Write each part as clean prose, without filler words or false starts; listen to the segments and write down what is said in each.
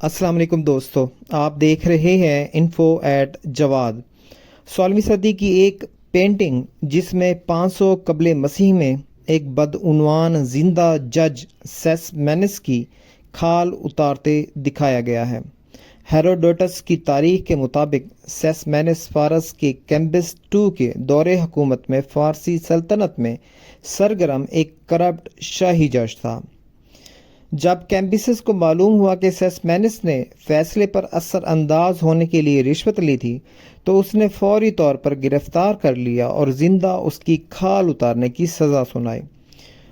السلام علیکم دوستو، آپ دیکھ رہے ہیں انفو ایٹ جواد۔ 16ویں صدی کی ایک پینٹنگ جس میں 500 قبل مسیح میں ایک بدعنوان زندہ جج سیسمینس کی کھال اتارتے دکھایا گیا ہے۔ ہیروڈوٹس کی تاریخ کے مطابق سیسمینس فارس کے کیمبس II کے دور حکومت میں فارسی سلطنت میں سرگرم ایک کرپٹ شاہی جج تھا۔ جب کیمبسس کو معلوم ہوا کہ سیسمینس نے فیصلے پر اثر انداز ہونے کے لیے رشوت لی تھی تو اس نے فوری طور پر گرفتار کر لیا اور زندہ اس کی کھال اتارنے کی سزا سنائی۔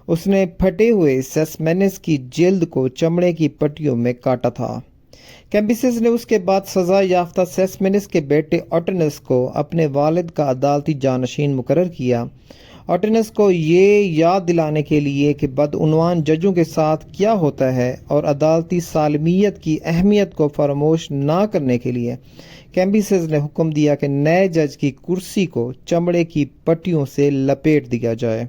اس نے پھٹے ہوئے سیسمینس کی جلد کو چمڑے کی پٹیوں میں کاٹا تھا۔ کیمبسس نے اس کے بعد سزا یافتہ سیسمینس کے بیٹے اوٹینس کو اپنے والد کا عدالتی جانشین مقرر کیا۔ اوٹینس کو یہ یاد دلانے کے لیے کہ بدعنوان ججوں کے ساتھ کیا ہوتا ہے اور عدالتی سالمیت کی اہمیت کو فراموش نہ کرنے کے لیے کیمبسس نے حکم دیا کہ نئے جج کی کرسی کو چمڑے کی پٹیوں سے لپیٹ دیا جائے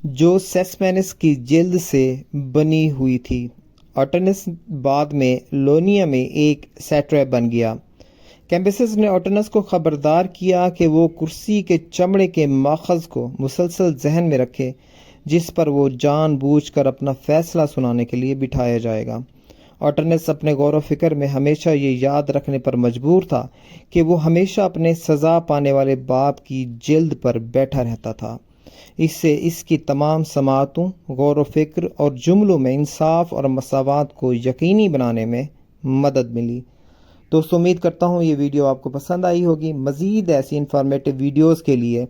جو سیسمینس کی جلد سے بنی ہوئی تھی۔ اوٹینس بعد میں لونیا میں ایک سیٹریپ بن گیا۔ کیمبسس نے اوٹینس کو خبردار کیا کہ وہ کرسی کے چمڑے کے ماخذ کو مسلسل ذہن میں رکھے جس پر وہ جان بوجھ کر اپنا فیصلہ سنانے کے لیے بٹھایا جائے گا۔ اوٹینس اپنے غور و فکر میں ہمیشہ یہ یاد رکھنے پر مجبور تھا کہ وہ ہمیشہ اپنے سزا پانے والے باپ کی جلد پر بیٹھا رہتا تھا۔ اس سے اس کی تمام سماعتوں، غور و فکر اور جملوں میں انصاف اور مساوات کو یقینی بنانے میں مدد ملی۔ دوستو، امید کرتا ہوں یہ ویڈیو آپ کو پسند آئی ہوگی۔ مزید ایسی انفارمیٹیو ویڈیوز کے لیے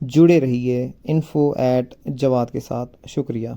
جڑے رہیے انفو ایٹ جواد کے ساتھ۔ شکریہ۔